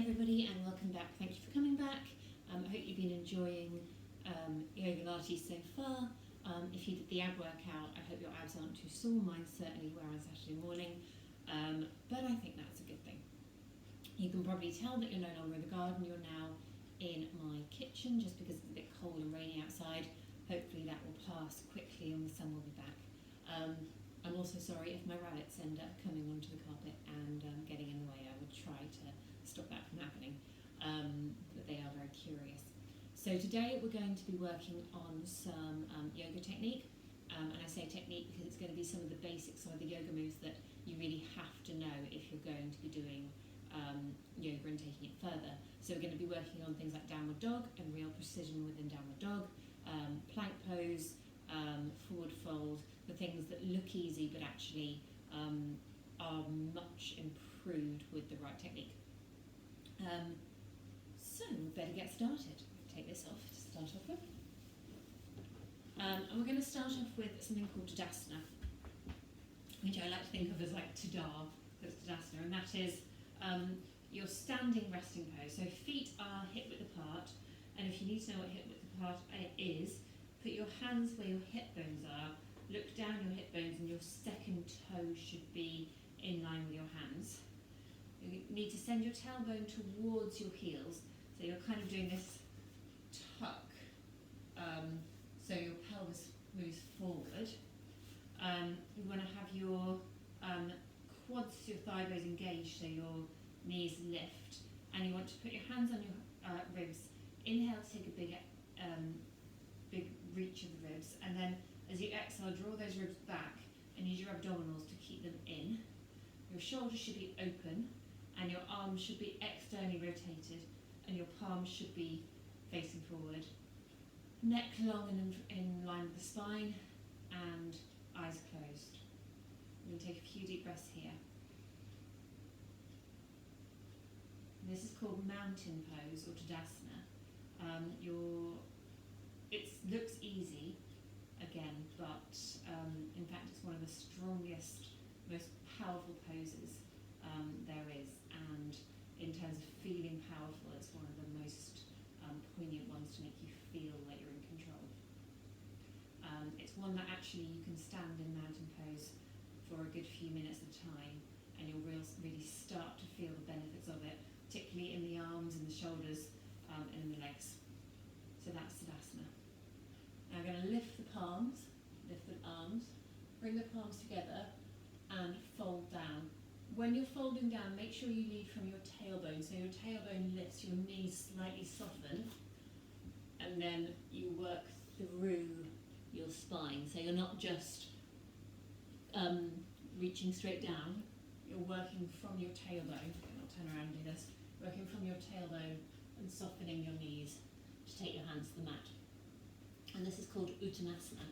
everybody, and welcome back. Thank you for coming back. I hope you've been enjoying Yogalates so far. If you did the ab workout, I hope your abs aren't too sore. Mine certainly were on Saturday morning, but I think that's a good thing. You can probably tell that you're no longer in the garden, you're now in my kitchen just because it's a bit cold and rainy outside. Hopefully that will pass quickly and the sun will be back. I'm also sorry if my rabbits end up coming onto the carpet and getting in the way. I would try to stop that from happening, but they are very curious. So today we're going to be working on some yoga technique, and I say technique because it's going to be some of the basics of the yoga moves that you really have to know if you're going to be doing yoga and taking it further. So we're going to be working on things like downward dog and real precision within downward dog, plank pose, forward fold, the things that look easy but actually are much improved with the right technique. So we better get started. Take this off to start off with. And we're going to start off with something called Tadasana, which I like to think of as like Tada, that's Tadasana, and that is your standing resting pose. So feet are hip width apart, and if you need to know what hip width apart is, put your hands where your hip bones are, look down your hip bones, and your second toe should be in line with your hands. You need to send your tailbone towards your heels, so you're kind of doing this tuck, so your pelvis moves forward. You want to have your quads, your thigh bones engaged, so your knees lift, and you want to put your hands on your ribs. Inhale to take a big reach of the ribs, and then as you exhale, draw those ribs back and use your abdominals to keep them in. Your shoulders should be open, and your arms should be externally rotated, and your palms should be facing forward. Neck long and in line with the spine, and eyes closed. We're going to take a few deep breaths here. This is called mountain pose or Tadasana. It looks easy, again, but in fact it's one of the strongest, most powerful poses there is, and in terms of feeling powerful, it's one of the most poignant ones to make you feel that you're in control. It's one that actually you can stand in mountain pose for a good few minutes at a time, and you'll really start to feel the benefits of it, particularly in the arms and the shoulders and in the legs. So that's Tadasana. Now we're going to lift the palms, lift the arms, bring the palms together and fold down. When you're folding down, make sure you lead from your tailbone. So your tailbone lifts, your knees slightly soften, and then you work through your spine. So you're not just reaching straight down, you're working from your tailbone. I'll turn around and do this. Working from your tailbone and softening your knees to take your hands to the mat. And this is called Uttanasana,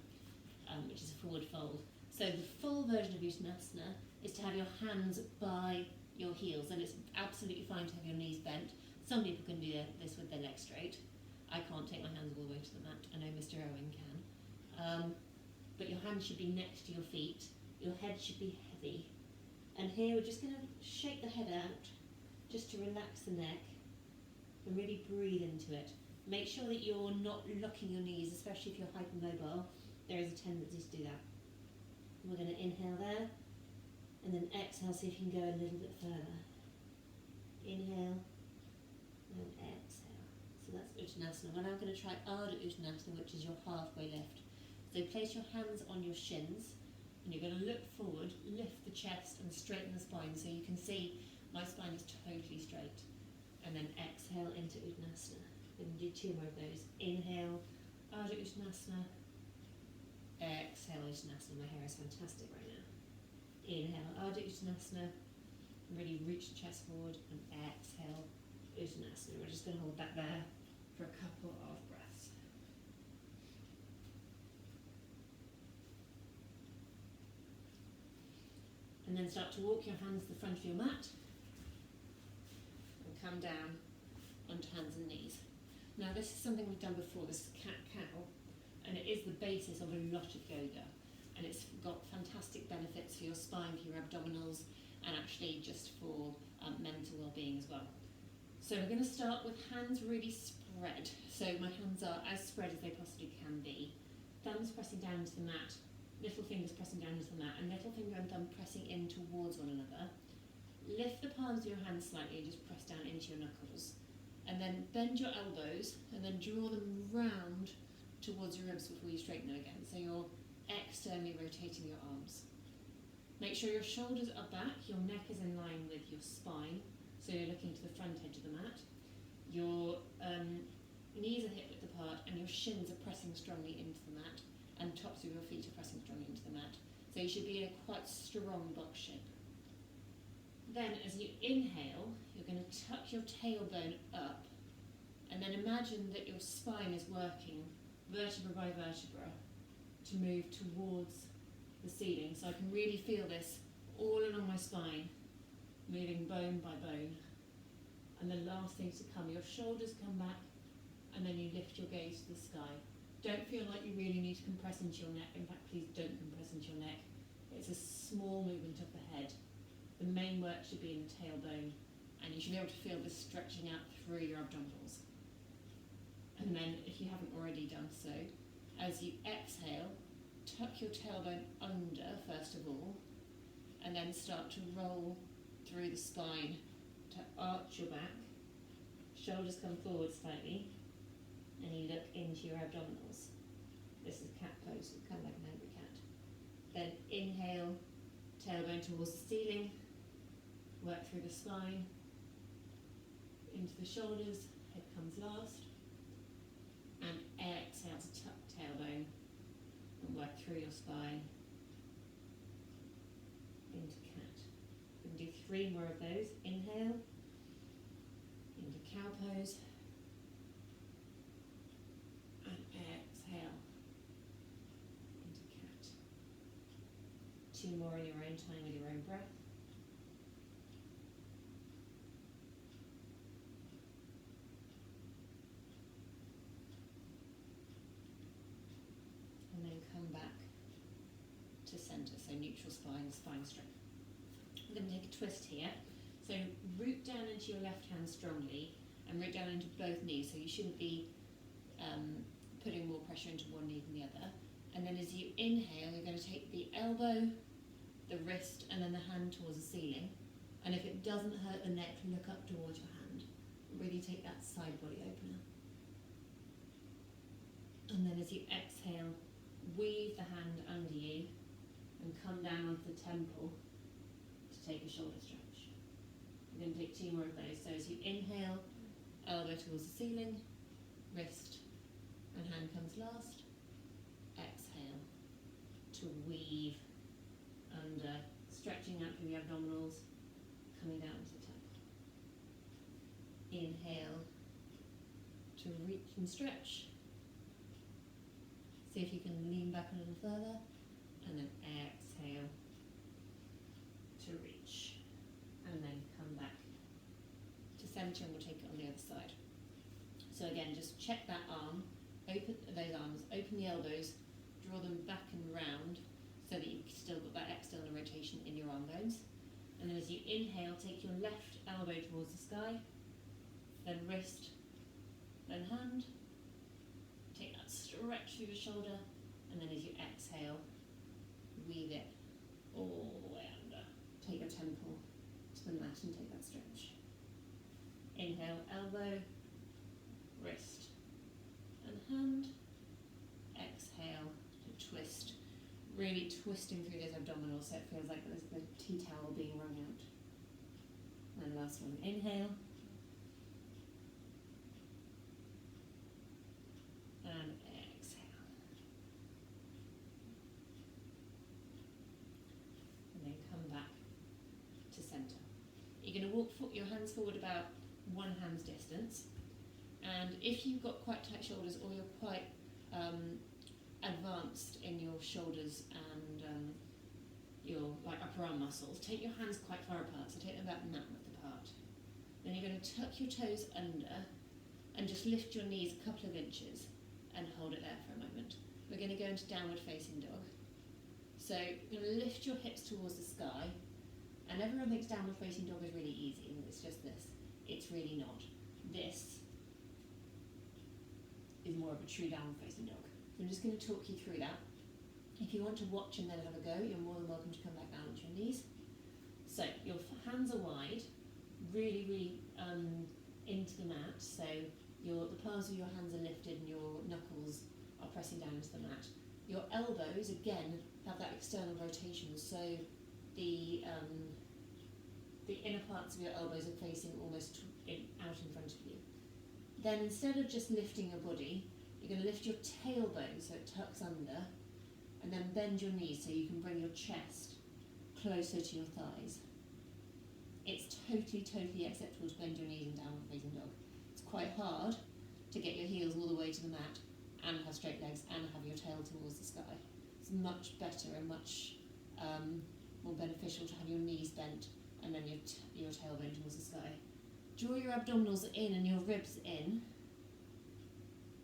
which is a forward fold. So the full version of Uttanasana is to have your hands by your heels, and it's absolutely fine to have your knees bent. Some people can do this with their legs straight. I can't take my hands all the way to the mat. I know Mr. Owen can. But your hands should be next to your feet. Your head should be heavy. And here we're just going to shake the head out, just to relax the neck and really breathe into it. Make sure that you're not locking your knees, especially if you're hypermobile. There is a tendency to do that. We're going to inhale there, and then exhale, see if you can go a little bit further. Inhale, and exhale. So that's Uttanasana. We're now going to try Ardha Uttanasana, which is your halfway lift. So place your hands on your shins, and you're going to look forward, lift the chest, and straighten the spine. So you can see my spine is totally straight. And then exhale into Uttanasana. Then do two more of those. Inhale, Ardha Uttanasana. Exhale, Uttanasana. My hair is fantastic right now. Inhale, Ardha Uttanasana. Really reach the chest forward, and exhale, Uttanasana. We're just going to hold that there for a couple of breaths. And then start to walk your hands to the front of your mat and come down onto hands and knees. Now this is something we've done before, this is cat-cow, and it is the basis of a lot of yoga, and it's got fantastic benefits for your spine, for your abdominals, and actually just for mental well-being as well. So we're going to start with hands really spread. So my hands are as spread as they possibly can be. Thumbs pressing down into the mat, little fingers pressing down into the mat, and little finger and thumb pressing in towards one another. Lift the palms of your hands slightly and just press down into your knuckles. And then bend your elbows and then draw them round towards your ribs before you straighten them again. So you're externally rotating your arms. Make sure your shoulders are back, your neck is in line with your spine, so you're looking to the front edge of the mat. Your knees are hip width apart and your shins are pressing strongly into the mat, and tops of your feet are pressing strongly into the mat. So you should be in a quite strong box shape. Then as you inhale, you're going to tuck your tailbone up, and then imagine that your spine is working vertebra by vertebra to move towards the ceiling. So I can really feel this all along my spine, moving bone by bone. And the last thing to come, your shoulders come back, and then you lift your gaze to the sky. Don't feel like you really need to compress into your neck. In fact, please don't compress into your neck. It's a small movement of the head. The main work should be in the tailbone, and you should be able to feel this stretching out through your abdominals. And then, if you haven't already done so, as you exhale, tuck your tailbone under first of all, and then start to roll through the spine to arch your back. Shoulders come forward slightly, and you look into your abdominals. This is cat pose, so kind of like an angry cat. Then inhale, tailbone towards the ceiling, work through the spine, into the shoulders, head comes last, and exhale to tuck tailbone and work through your spine into cat. We can do 3 more of those. Inhale, into cow pose, and exhale into cat. 2 more in your own time with your own breath. And then come back to centre, so neutral spine, spine strength. I'm going to take a twist here. So root down into your left hand strongly and root down into both knees, so you shouldn't be putting more pressure into one knee than the other. And then as you inhale, you're going to take the elbow, the wrist, and then the hand towards the ceiling. And if it doesn't hurt the neck, look up towards your hand. Really take that side body opener. And then as you exhale, weave the hand under you and come down onto the temple to take a shoulder stretch. I'm going to take 2 more of those. So as you inhale, elbow towards the ceiling, wrist and hand comes last. Exhale to weave under, stretching out through the abdominals, coming down to the temple. Inhale to reach and stretch. See if you can lean back a little further, and then exhale to reach, and then come back to centre, and we'll take it on the other side. So again, just check that arm, open those arms, open the elbows, draw them back and round so that you've still got that external rotation in your arm bones. And then as you inhale, take your left elbow towards the sky, then wrist, then hand. Take that stretch through the shoulder, and then as you exhale, weave it all the way under. Take your temple to the mat and take that stretch. Inhale, elbow, wrist, and hand. Exhale to twist. Really twisting through those abdominals so it feels like there's the tea towel being wrung out. And last one, inhale. And exhale. And then come back to centre. You're going to walk your hands forward about 1 hand's distance. And if you've got quite tight shoulders, or you're quite advanced in your shoulders and your upper arm muscles, take your hands quite far apart, so take them about that width apart. Then you're going to tuck your toes under and just lift your knees a couple of inches and hold it there for a moment. We're going to go into downward facing dog. So you're going to lift your hips towards the sky, and everyone thinks downward facing dog is really easy, and it's just this. It's really not. This is more of a true downward facing dog. So I'm just going to talk you through that. If you want to watch and then have a go, you're more than welcome to come back down onto your knees. So your hands are wide, really into the mat. So the palms of your hands are lifted and your knuckles are pressing down into the mat. Your elbows, again, have that external rotation. So the inner parts of your elbows are facing almost out in front of you. Then instead of just lifting your body, you're going to lift your tailbone so it tucks under, and then bend your knees so you can bring your chest closer to your thighs. It's totally acceptable to bend your knees in downward facing dog. It's quite hard to get your heels all the way to the mat and have straight legs and have your tail towards the sky. It's much better and much more beneficial to have your knees bent and then your tailbone towards the sky. Draw your abdominals in and your ribs in,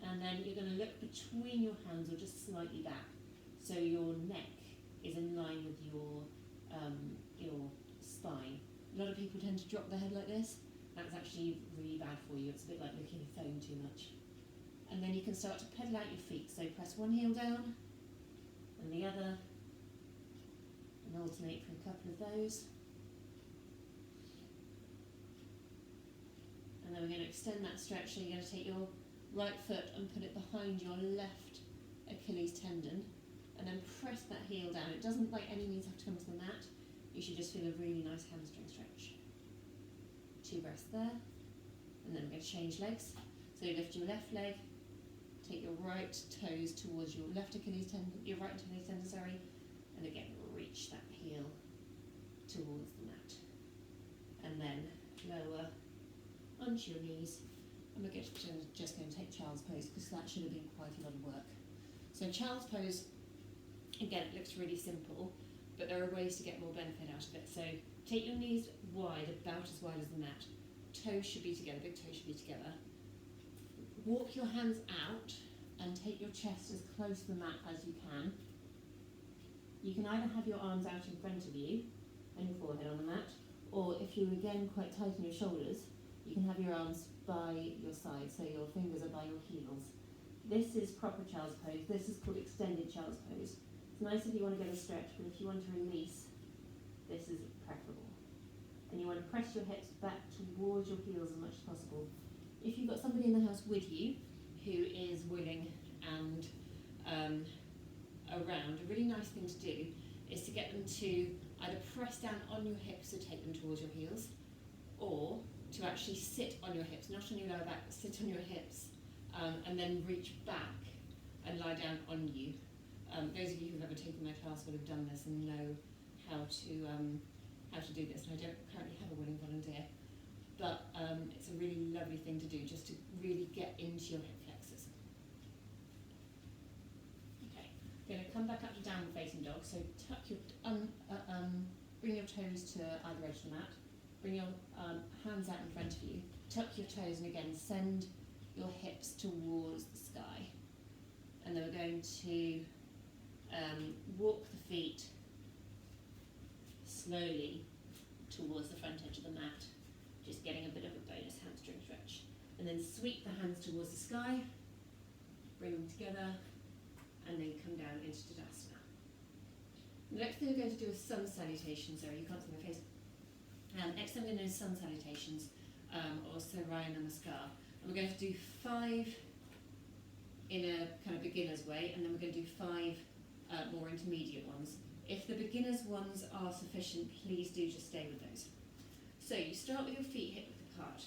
and then you're going to look between your hands or just slightly back, so your neck is in line with your spine. A lot of people tend to drop their head like this. That's actually really bad for you. It's a bit like looking at your phone too much. And then you can start to pedal out your feet. So press one heel down and the other, and alternate for a couple of those. And then we're going to extend that stretch. So you're going to take your right foot and put it behind your left Achilles tendon, and then press that heel down. It doesn't by any means have to come to the mat. You should just feel a really nice hamstring stretch. 2 breaths there, and then we're going to change legs. So you lift your left leg, take your right toes towards your left Achilles tendon, your right Achilles tendon, sorry, and again reach that heel towards the mat, and then lower onto your knees. And we're just going to take child's pose because that should have been quite a lot of work. So child's pose, again, it looks really simple, but there are ways to get more benefit out of it. So take your knees wide, about as wide as the mat. Toes should be together, big toes should be together. Walk your hands out and take your chest as close to the mat as you can. You can either have your arms out in front of you and your forehead on the mat, or if you're again quite tight in your shoulders, you can have your arms by your side, so your fingers are by your heels. This is proper child's pose. This is called extended child's pose. It's nice if you want to get a stretch, but if you want to release, this is preferable. And you want to press your hips back towards your heels as much as possible. If you've got somebody in the house with you who is willing and around, a really nice thing to do is to get them to either press down on your hips to take them towards your heels, or to actually sit on your hips, not on your lower back, but sit on your hips, and then reach back and lie down on you. Those of you who've ever taken my class will have done this and know how to do this. And I don't currently have a willing volunteer, but it's a really lovely thing to do, just to really get into your hip flexors. Okay, we're going to come back up to downward facing dog. So tuck your bring your toes to either edge of the mat. Bring your hands out in front of you. Tuck your toes, and again send your hips towards the sky. And then we're going to walk the feet slowly towards the front edge of the mat, just getting a bit of a bonus hamstring stretch. And then sweep the hands towards the sky, bring them together, and then come down into Tadasana. The next thing we're going to do is sun salutations. Sorry, you can't see my face. Next time we're going to do sun salutations, or Surya Namaskar. And we're going to do 5 in a kind of beginner's way, and then we're going to do 5 more intermediate ones. If the beginner's ones are sufficient, please do just stay with those. So you start with your feet hip width apart,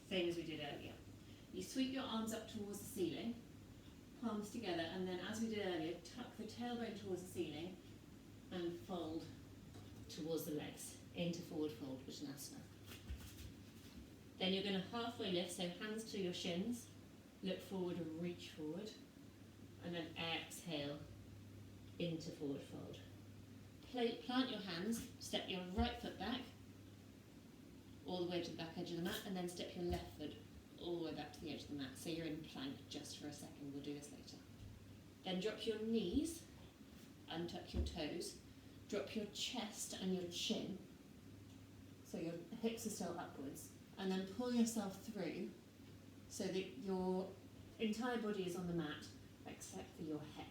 same as we did earlier. You sweep your arms up towards the ceiling, palms together, and then as we did earlier, tuck the tailbone towards the ceiling and fold towards the legs into forward fold, Uttanasana. Then you're going to halfway lift, so hands to your shins, look forward and reach forward, and then exhale into forward fold. Plant your hands, step your right foot back, all the way to the back edge of the mat, and then step your left foot all the way back to the edge of the mat. So you're in plank just for a second, we'll do this later. Then drop your knees, untuck your toes, drop your chest and your chin, so your hips are still upwards, and then pull yourself through so that your entire body is on the mat except for your head.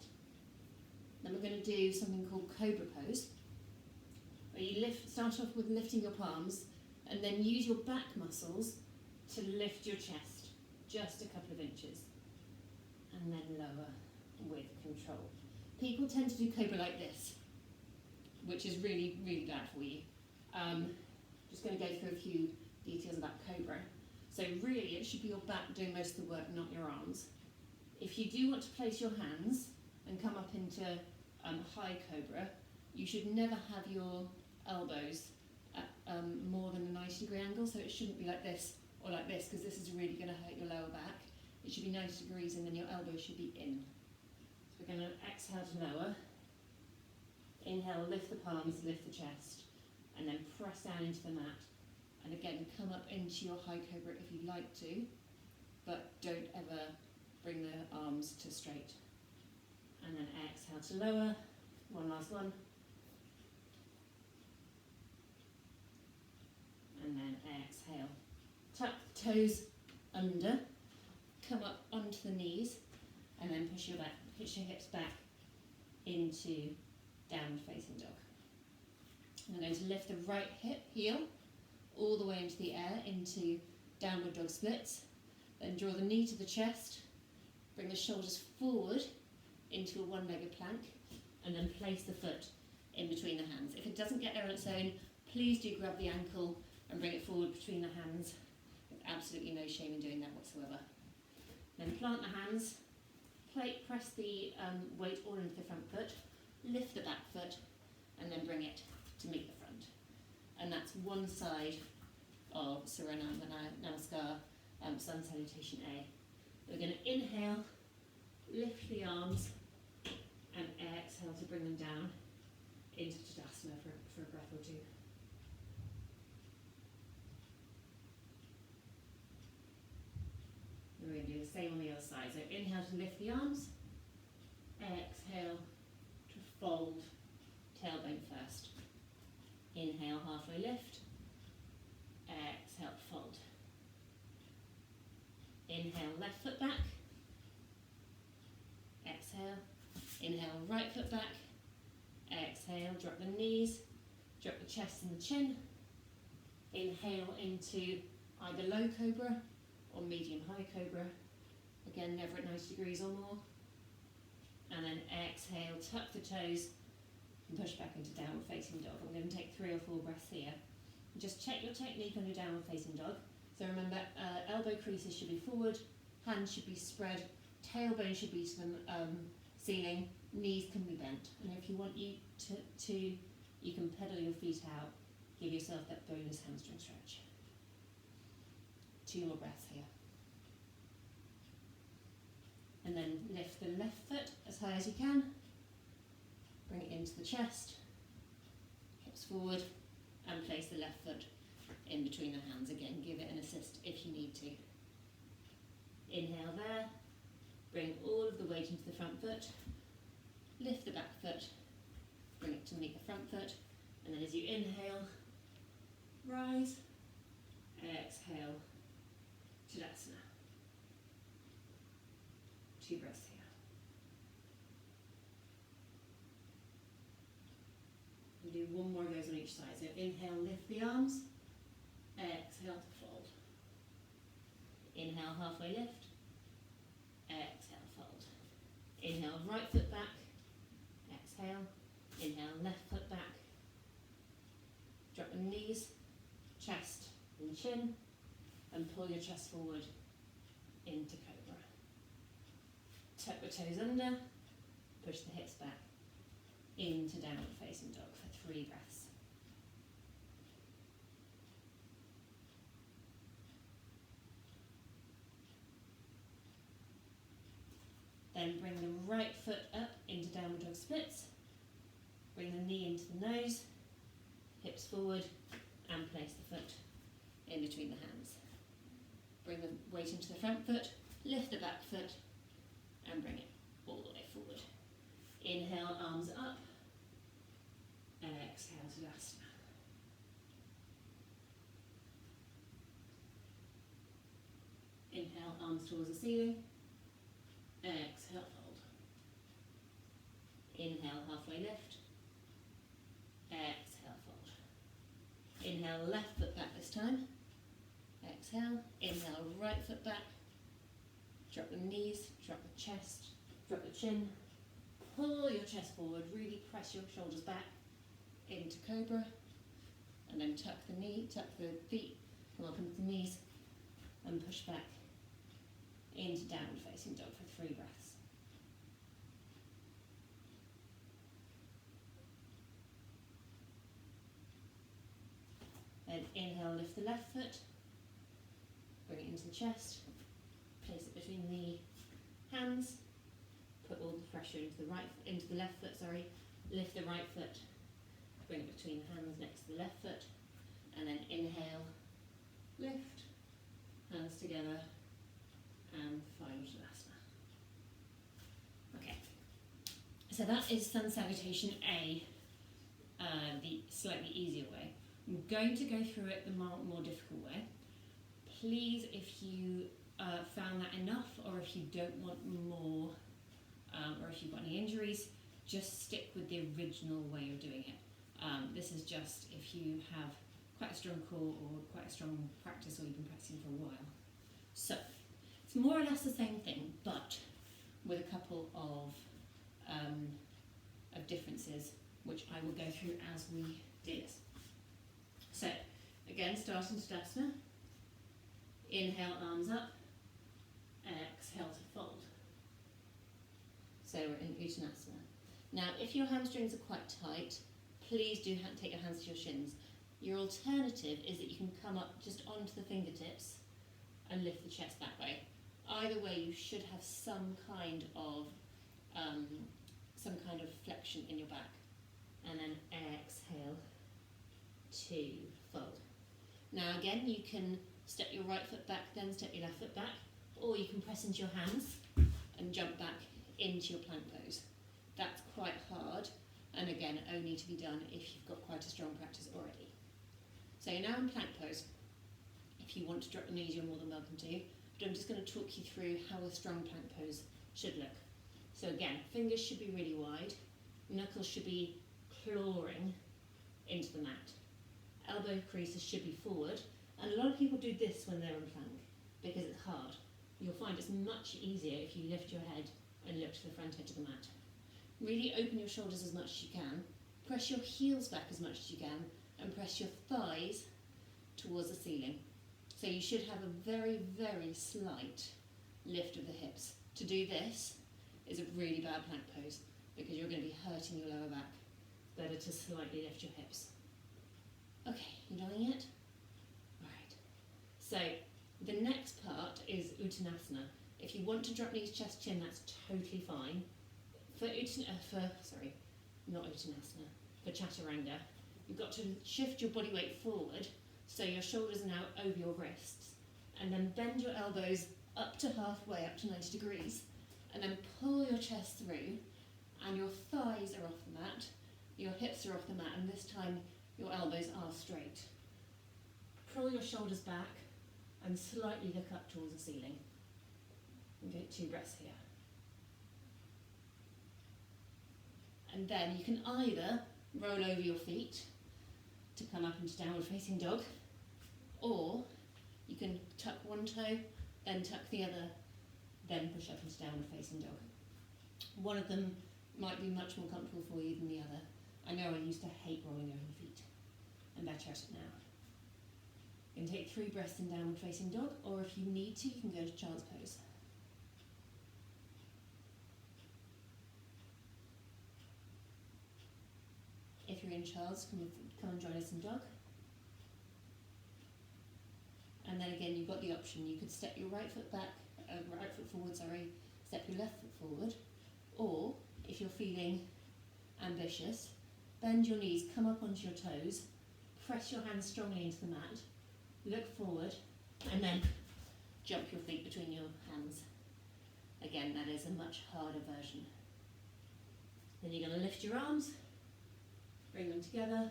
Then we're going to do something called cobra pose, where you start off with lifting your palms and then use your back muscles to lift your chest just a couple of inches and then lower with control. People tend to do cobra like this, which is really, really bad for you. Just going to go through a few details about cobra. So really it should be your back doing most of the work, not your arms. If you do want to place your hands and come up into high cobra, you should never have your elbows at more than a 90-degree angle, so it shouldn't be like this or like this, because this is really going to hurt your lower back. It should be 90 degrees and then your elbows should be in. So we're going to exhale to lower. Inhale, lift the palms, lift the chest, and then press down into the mat. And again, come up into your high cobra if you'd like to, but don't ever bring the arms to straight. And then exhale to lower. One last one. And then exhale. Tuck the toes under, come up onto the knees, and then push your hips back into downward facing dog. I'm going to lift the right heel all the way into the air into downward dog splits. Then draw the knee to the chest, bring the shoulders forward into a one-legged plank, and then place the foot in between the hands. If it doesn't get there on its own, please do grab the ankle and bring it forward between the hands. There's absolutely no shame in doing that whatsoever. Then plant the hands, press the weight all into the front foot, lift the back foot, and then bring it to meet the front. And that's one side of Surya Namaskar, Sun Salutation A. We're going to inhale, lift the arms, and exhale to bring them down into Tadasana for a breath or two. And we're going to do the same on the other side. So inhale to lift the arms, exhale to fold, tailbone first. Inhale, halfway lift, exhale, fold. Inhale, left foot back, exhale, inhale, right foot back, exhale, drop the knees, drop the chest and the chin, inhale into either low cobra or medium high cobra, again never at 90 degrees or more, and then exhale, tuck the toes and push back into downward facing dog. I'm going to take 3 or 4 breaths here. Just check your technique on your downward facing dog. So remember, elbow creases should be forward, hands should be spread, tailbone should be to the ceiling, knees can be bent. And if you want you can pedal your feet out, give yourself that bonus hamstring stretch. 2 more breaths here. And then lift the left foot as high as you can, bring it into the chest, hips forward, and place the left foot in between the hands. Again, give it an assist if you need to. Inhale there, bring all of the weight into the front foot, lift the back foot, bring it to meet the front foot, and then as you inhale, rise, exhale, Tadasana. 2 breaths here. We'll do 1 more of those on each side. So inhale, lift the arms, exhale to fold. Inhale, halfway lift, exhale, fold. Inhale, right foot back, exhale, inhale, left foot back, drop the knees, chest and chin, and pull your chest forward into cobra. Tuck the toes under, push the hips back into downward facing dog for 3 breaths. Then bring the right foot up into downward dog splits, bring the knee into the nose, hips forward, and place the foot in between the hands. Bring the weight into the front foot, lift the back foot, and bring it all the way forward. Inhale, arms up, exhale, Tadasana. arms towards the ceiling. Exhale, fold. Inhale, halfway lift. Exhale, fold. Inhale, left foot back this time. Exhale. Inhale, right foot back. Drop the knees, drop the chest, drop the chin. Pull your chest forward, really press your shoulders back into cobra. And then tuck the feet, come up into the knees, and push back into downward facing dog for 3 breaths. Then inhale, lift the left foot, bring it into the chest, place it between the hands, put all the pressure into the left foot, lift the right foot, bring it between the hands next to the left foot, and then inhale, lift, hands together, and final Tadasana. Okay, so that is Sun Salutation A, the slightly easier way. I'm going to go through it the more difficult way. Please, if you found that enough, or if you don't want more, or if you've got any injuries, just stick with the original way of doing it. This is just if you have quite a strong core or quite a strong practice, or you've been practicing for a while. So it's more or less the same thing, but with a couple of differences, which I will go through as we do this. So again, starting Tadasana. Inhale, arms up. Exhale to fold. So we're in Uttanasana. Now, if your hamstrings are quite tight, please do take your hands to your shins. Your alternative is that you can come up just onto the fingertips and lift the chest that way. Either way, you should have some kind of flexion in your back. And then exhale to fold. Now again, you can step your right foot back, then step your left foot back, or you can press into your hands and jump back into your plank pose. That's quite hard, and again, only to be done if you've got quite a strong practice already. So you're now in plank pose. If you want to drop the knees, you're more than welcome to, but I'm just going to talk you through how a strong plank pose should look. So again, fingers should be really wide, knuckles should be clawing into the mat. Elbow creases should be forward, and a lot of people do this when they're in plank because it's hard. You'll find it's much easier if you lift your head and look to the front edge of the mat. Really open your shoulders as much as you can, press your heels back as much as you can, and press your thighs towards the ceiling. So you should have a very, very slight lift of the hips. To do this is a really bad plank pose because you're going to be hurting your lower back. Better to slightly lift your hips. Okay, you doing it? Alright. So the next part is Uttanasana. If you want to drop knees, chest, chin, that's totally fine. For Chaturanga, you've got to shift your body weight forward so your shoulders are now over your wrists, and then bend your elbows up to halfway, up to 90 degrees, and then pull your chest through, and your thighs are off the mat, your hips are off the mat, and this time your elbows are straight. Pull your shoulders back and slightly look up towards the ceiling. And get 2 breaths here. And then you can either roll over your feet to come up into downward facing dog, or you can tuck one toe, then tuck the other, then push up into downward facing dog. One of them might be much more comfortable for you than the other. I know I used to hate rolling over the feet. I'm better at it now. You can take 3 breaths in downward facing dog, or if you need to, you can go to child's pose. If you're in child's, come and join us in dog. And then again, you've got the option. You could step your right foot forward, step your left foot forward, or if you're feeling ambitious, bend your knees, come up onto your toes, press your hands strongly into the mat, look forward, and then jump your feet between your hands. Again, that is a much harder version. Then you're going to lift your arms, bring them together,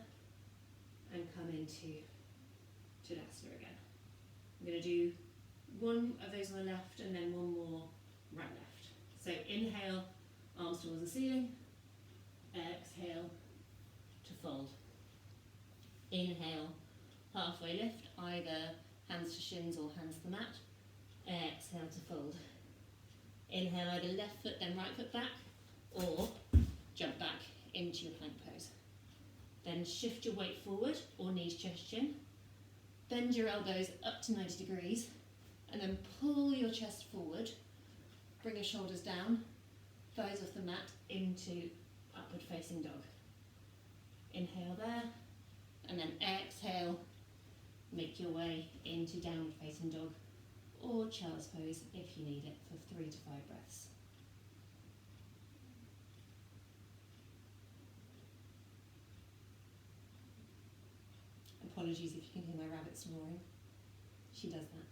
and come into Tadasana again. I'm going to do one of those on the left and then one more right left. So inhale, arms towards the ceiling, exhale to fold. Inhale, halfway lift, either hands to shins or hands to the mat. Exhale to fold. Inhale, either left foot then right foot back, or jump back into your plank pose. Then shift your weight forward, or knees, chest, chin. Bend your elbows up to 90 degrees, and then pull your chest forward. Bring your shoulders down, thighs off the mat into upward facing dog. Inhale there, and then exhale, make your way into downward facing dog, or child's pose if you need it, for 3 to 5 breaths. Apologies if you can hear my rabbit snoring. She does that.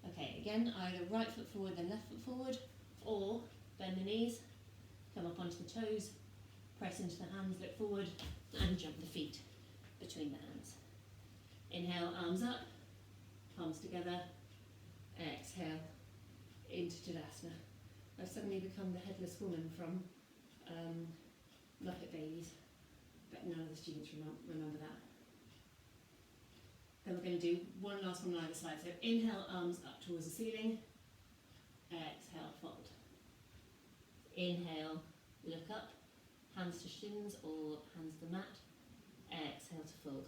Okay, again, either right foot forward then left foot forward, or bend the knees, come up onto the toes, press into the hands, look forward, and jump the feet between the hands. Inhale, arms up, palms together. Exhale, into Tadasana. I've suddenly become the headless woman from Muppet Babies, but none of the students remember that. Then we're going to do one last one on either side. So inhale, arms up towards the ceiling. Exhale, fold. Inhale, look up, hands to shins or hands to the mat. Exhale to fold.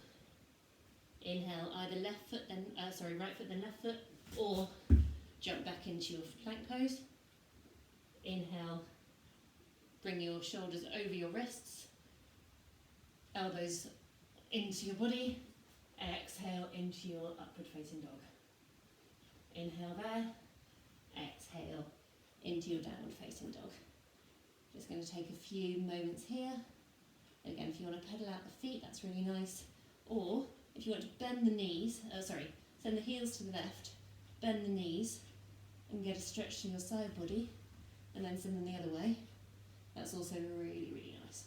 Inhale, either right foot then left foot, or jump back into your plank pose. Inhale, bring your shoulders over your wrists, elbows into your body. Exhale into your upward facing dog. Inhale there, exhale into your downward facing dog. Just going to take a few moments here. Again, if you want to pedal out the feet, that's really nice. Or if you want to bend the knees, send the heels to the left, bend the knees and get a stretch to your side body, and then send them the other way. That's also really, really nice.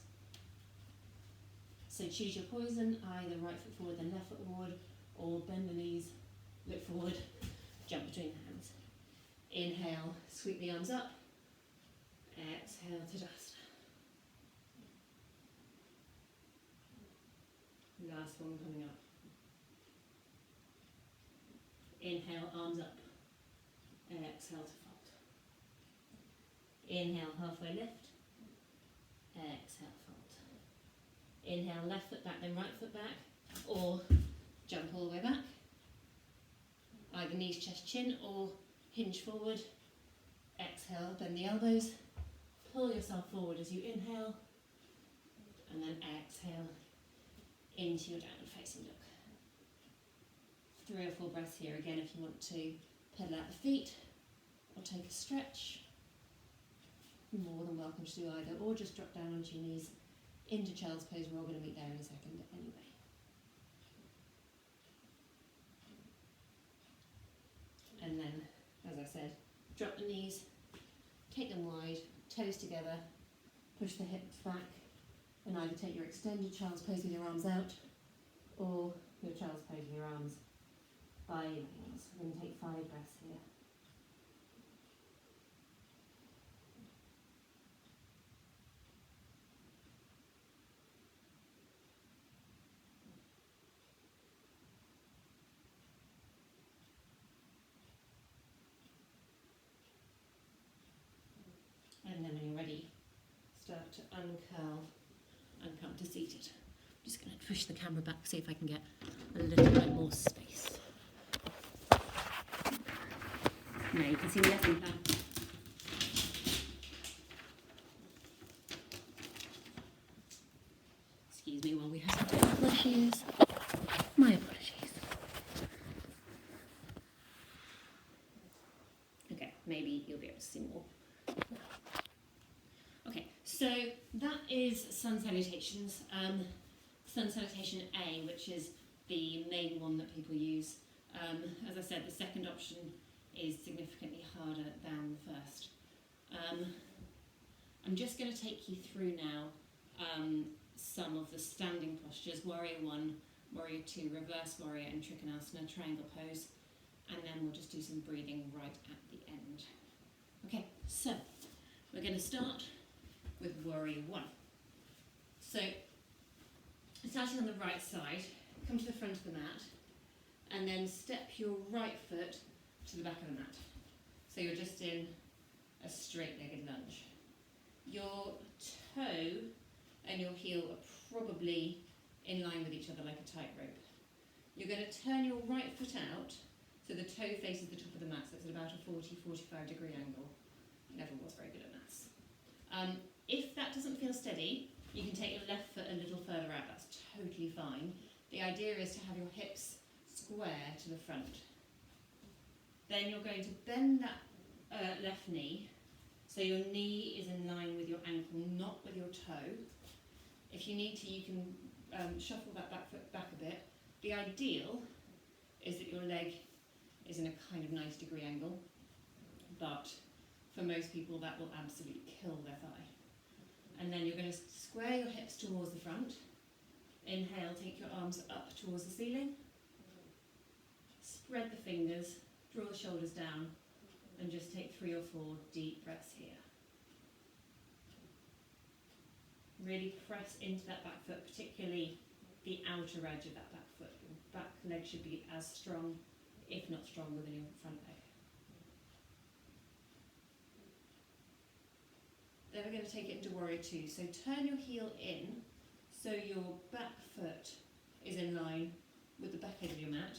So choose your poison, either right foot forward then left foot forward, or bend the knees, look forward, jump between the hands. Inhale, sweep the arms up. Exhale, Tadasana. Last one coming up. Inhale, arms up. Exhale to fold. Inhale, halfway lift. Exhale, fold. Inhale, left foot back, then right foot back, or jump all the way back. Either knees, chest, chin, or hinge forward. Exhale, bend the elbows. Pull yourself forward as you inhale, and then exhale into your downward facing dog. 3 or 4 breaths here again if you want to pedal out the feet or take a stretch. You're more than welcome to do either, or just drop down onto your knees into child's pose. We're all going to meet there in a second anyway. And then, as I said, drop the knees, take them wide, toes together, push the hips back, and either take your extended child's pose with your arms out, or your child's pose with your arms by your heels. We're going to take 5 breaths here. And then when you're ready, start to uncurl and come to seated. I'm just going to push the camera back, see if I can get a little bit more space. Now you can see the lesson plan. Excuse me while we have some technical issues. My apologies. Okay, maybe you'll be able to see more. Okay, so that is sun salutations. Sun salutation A, which is the main one that people use. As I said, the second option is significantly harder than the first. I'm just going to take you through now some of the standing postures, Warrior 1, warrior 2, reverse warrior and trikonasana, triangle pose, and then we'll just do some breathing right at the end. Okay, so we're going to start with warrior 1. So, starting on the right side, come to the front of the mat, and then step your right foot to the back of the mat. So you're just in a straight-legged lunge. Your toe and your heel are probably in line with each other like a tightrope. You're going to turn your right foot out so the toe faces the top of the mat, so it's at about a 40-45 degree angle. Never was very good at maths. If that doesn't feel steady, you can take your left foot a little further out. That's totally fine. The idea is to have your hips square to the front. Then you're going to bend that left knee, so your knee is in line with your ankle, not with your toe. If you need to, you can shuffle that back foot back a bit. The ideal is that your leg is in a kind of 90 degree angle, but for most people that will absolutely kill their thigh. And then you're going to square your hips towards the front. Inhale, take your arms up towards the ceiling. Spread the fingers, draw the shoulders down, and just take 3 or 4 deep breaths here. Really press into that back foot, particularly the outer edge of that back foot. Your back leg should be as strong, if not stronger, than your front leg. Then we're going to take it into warrior 2. So turn your heel in, so your back foot is in line with the back edge of your mat.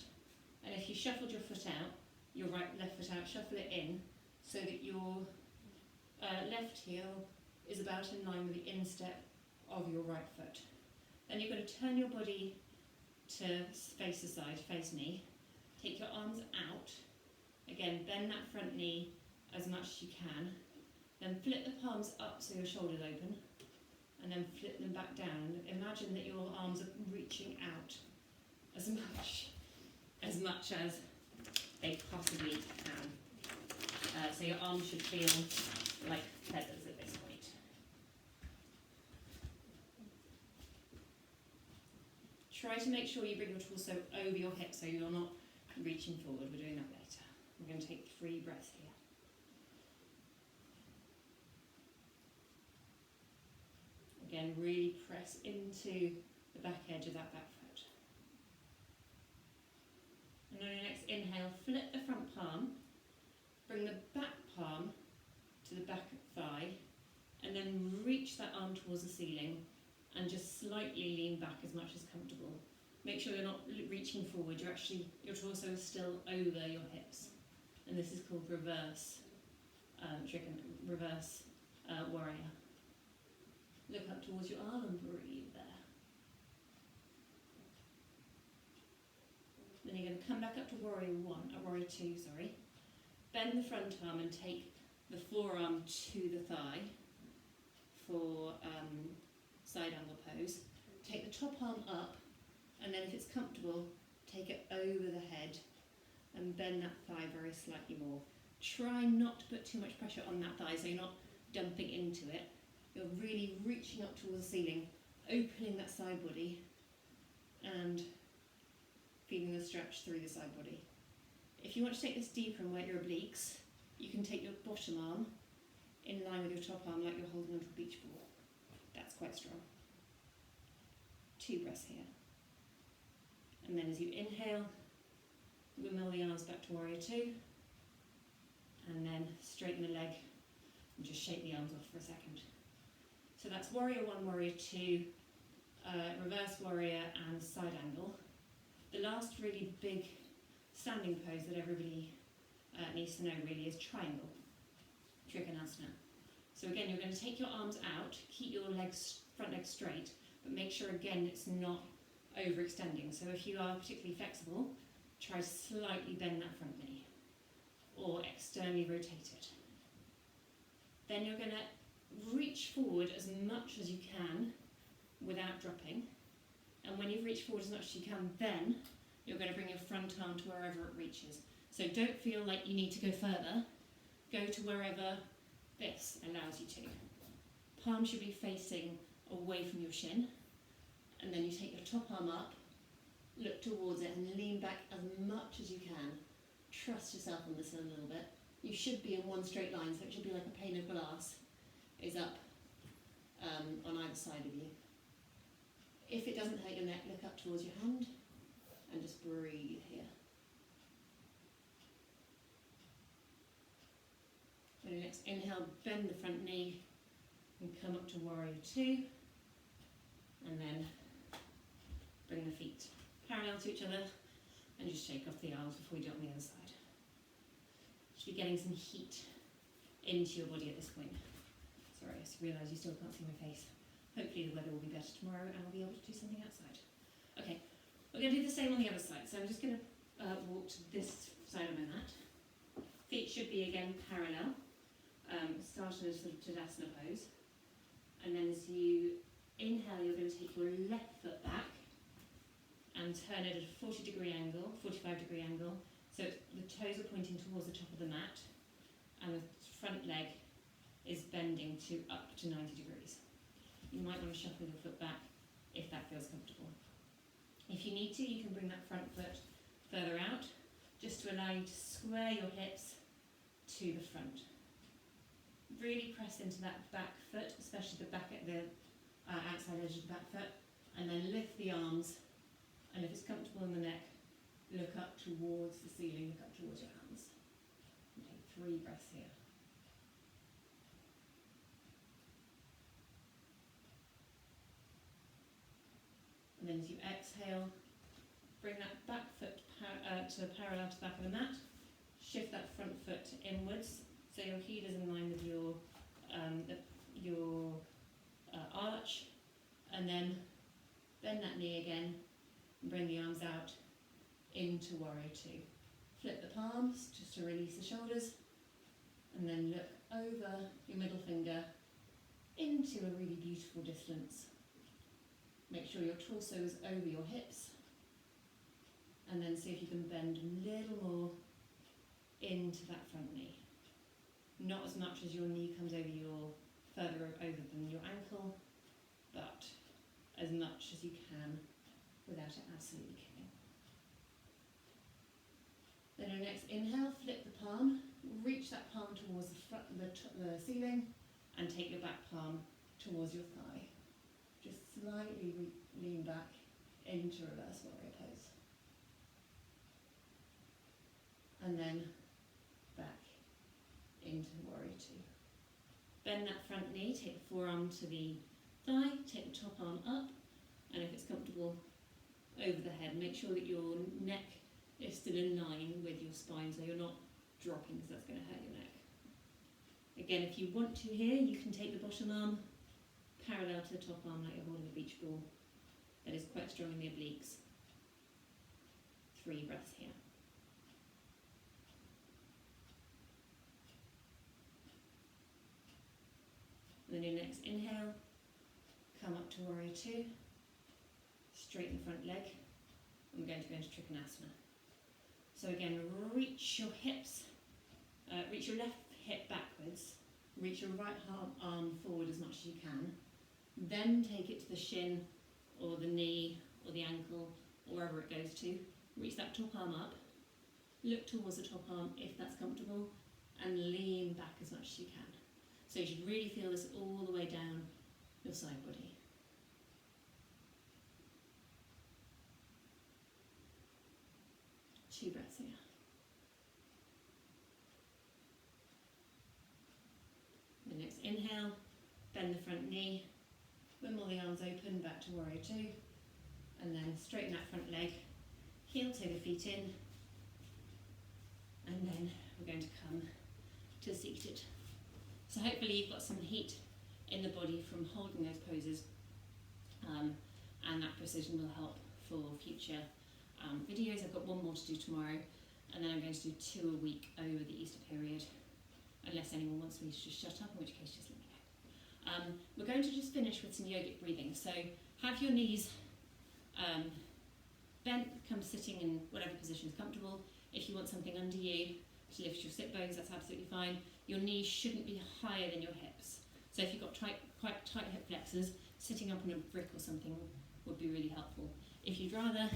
And if you shuffled your foot out, your left foot out, shuffle it in, so that your left heel is about in line with the instep of your right foot. Then you're going to turn your body to face the side, face me. Take your arms out. Again, bend that front knee as much as you can. Then flip the palms up so your shoulders open. And then flip them back down. Imagine that your arms are reaching out as much as they possibly can. So your arms should feel like feathers at this point. Try to make sure you bring your torso over your hips so you're not reaching forward. We're doing that later. We're going to take 3 breaths here. Again, really press into the back edge of that back foot. And on your next inhale, flip the front palm, bring the back palm to the back thigh, and then reach that arm towards the ceiling and just slightly lean back as much as comfortable. Make sure you're not reaching forward, your torso is still over your hips. And this is called reverse warrior. Look up towards your arm and breathe there. Then you're going to come back up to warrior 2, Bend the front arm and take the forearm to the thigh for side angle pose. Take the top arm up, and then if it's comfortable, take it over the head and bend that thigh very slightly more. Try not to put too much pressure on that thigh so you're not dumping into it. You're really reaching up towards the ceiling, opening that side body and feeling the stretch through the side body. If you want to take this deeper and wet your obliques, you can take your bottom arm in line with your top arm like you're holding onto a beach ball. That's quite strong. 2 breaths here. And then as you inhale, windmill the arms back to warrior 2, and then straighten the leg and just shake the arms off for a second. So that's warrior 1, warrior 2, reverse warrior and side angle. The last really big standing pose that everybody needs to know really is triangle, trikonasana. So again, you're going to take your arms out, keep your front leg straight, but make sure again it's not overextending. So if you are particularly flexible, try to slightly bend that front knee or externally rotate it. Then you're going to reach forward as much as you can without dropping. And when you've reached forward as much as you can, then you're going to bring your front arm to wherever it reaches. So don't feel like you need to go further. Go to wherever this allows you to. Palm should be facing away from your shin. And then you take your top arm up look towards it and lean back as much as you can. Trust yourself on this one a little bit. You should be in one straight line, so it should be like a pane of glass is up on either side of you. If it doesn't hurt your neck, look up towards your hand and just breathe here. When you next inhale, bend the front knee and come up to warrior two, and then bring the feet parallel to each other and just shake off the arms before we do it on the other side. You should be getting some heat into your body at this point. Sorry, I just realised you still can't see my face. Hopefully the weather will be better tomorrow and I'll be able to do something outside. Okay, we're going to do the same on the other side. So I'm just going to walk to this side of my mat. Feet should be again parallel, starting in a sort of Tadasana pose. And then as you inhale, you're going to take your left foot back and turn it at a 40-degree angle, 45-degree angle. So the toes are pointing towards the top of the mat and the front leg is bending to up to 90 degrees. You might want to shuffle your foot back if that feels comfortable. If you need to, you can bring that front foot further out just to allow you to square your hips to the front. Really press into that back foot, especially the back at the outside edge of the back foot, and then lift the arms, and if it's comfortable in the neck, look up towards the ceiling, look up towards your hands. And take 3 breaths here. And then as you exhale, bring that back foot to parallel to the back of the mat, shift that front foot inwards, so your heel is in line with your arch, and then bend that knee again and bring the arms out into warrior two. Flip the palms just to release the shoulders, and then look over your middle finger into a really beautiful distance. Make sure your torso is over your hips, and then see if you can bend a little more into that front knee. Not as much as your knee comes further over than your ankle, but as much as you can without it absolutely killing. Then your next inhale, flip the palm, reach that palm towards the ceiling, and take your back palm towards your thigh. Just slightly lean back into reverse warrior pose. And then back into warrior two. Bend that front knee, take the forearm to the thigh, take the top arm up, and if it's comfortable, over the head. Make sure that your neck is still in line with your spine, so you're not dropping, because that's going to hurt your neck. Again, if you want to here, you can take the bottom arm parallel to the top arm like you're holding a beach ball. That is quite strong in the obliques. 3 breaths here. And then your next inhale, come up to warrior two, straighten the front leg, and we're going to go into Trikonasana. So again, reach your hips, reach your left hip backwards, reach your right arm forward as much as you can, then take it to the shin or the knee or the ankle or wherever it goes to. Reach that top arm up, look towards the top arm if that's comfortable, and lean back as much as you can. So you should really feel this all the way down your side body. Two breaths here. The next inhale, bend the front knee, wimble the arms open back to warrior two, and then straighten that front leg, heel toe the feet in, and then we're going to come to seated. So hopefully you've got some heat in the body from holding those poses, and that precision will help for future videos. I've got one more to do tomorrow, and then I'm going to do 2 a week over the Easter period, unless anyone wants me to just shut up, in which case just let me know. We're going to just finish with some yogic breathing. So have your knees bent, come sitting in whatever position is comfortable. If you want something under you to lift your sit bones, that's absolutely fine. Your knees shouldn't be higher than your hips. So if you've got quite tight hip flexors, sitting up on a brick or something would be really helpful. If you'd rather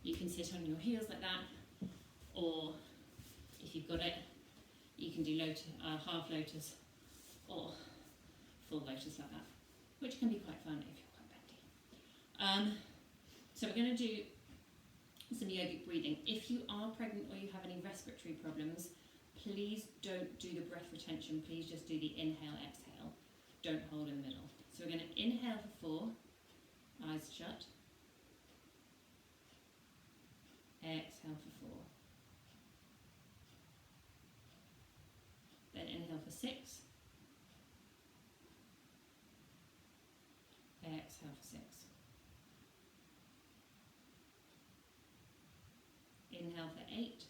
You can sit on your heels like that, or if you've got it, you can do half lotus or full lotus like that, which can be quite fun if you're quite bendy. So we're going to do some yogic breathing. If you are pregnant or you have any respiratory problems, please don't do the breath retention. Please just do the inhale, exhale. Don't hold in the middle. So we're going to inhale for 4, eyes shut. Exhale for 4. Then inhale for 6. Exhale for 6. Inhale for 8.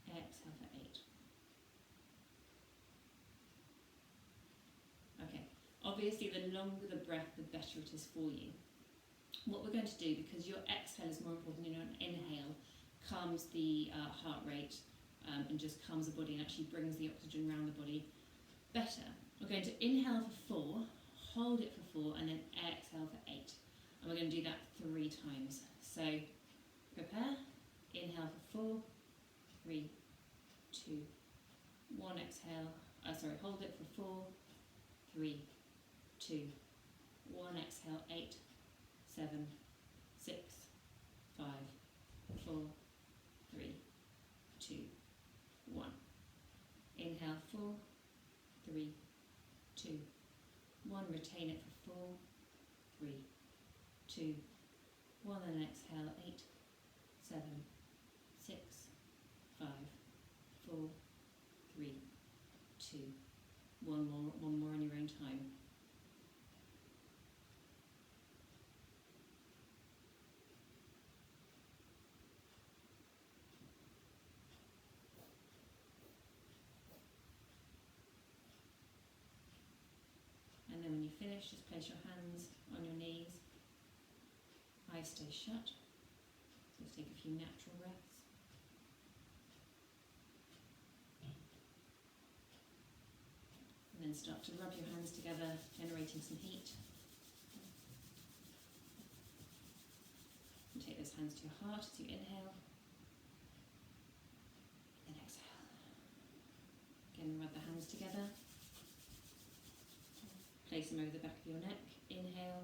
Exhale for 8. Okay, obviously the longer the breath, the better it is for you. What we're going to do, because your exhale is more important than your inhale, calms the heart rate and just calms the body and actually brings the oxygen around the body better. We're going to inhale for 4, hold it for 4, and then exhale for 8. And we're going to do that 3 times. So prepare, inhale for 4, 3, 2, 1, exhale, hold it for 4, 3, 2, 1, exhale, 8, 7, 6, 5, 4, 3, 2, 1. Inhale 4, 3, 2, 1. Retain it for 4, 3, 2, 1. And exhale 8, 7, 6, 5, 4, 3, 2, 1 more on your own time. And then when you finish, just place your hands on your knees, eyes stay shut. Just take a few natural breaths. And then start to rub your hands together, generating some heat. And take those hands to your heart as you inhale. And exhale. Again, rub the hands together. Place them over the back of your neck. Inhale.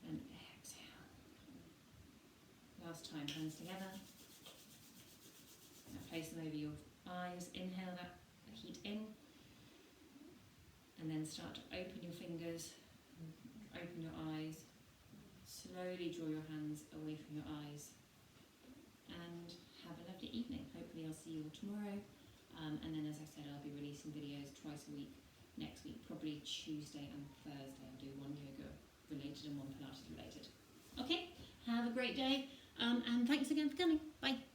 And exhale. Last time, hands together. Now place them over your eyes. Inhale that heat in. And then start to open your fingers. Open your eyes. Slowly draw your hands away from your eyes. And have a lovely evening. Hopefully I'll see you all tomorrow. And then, as I said, I'll be releasing videos twice a week. Next week, probably Tuesday and Thursday. I'll do one yoga related and one Pilates related. Okay, have a great day, and thanks again for coming. Bye.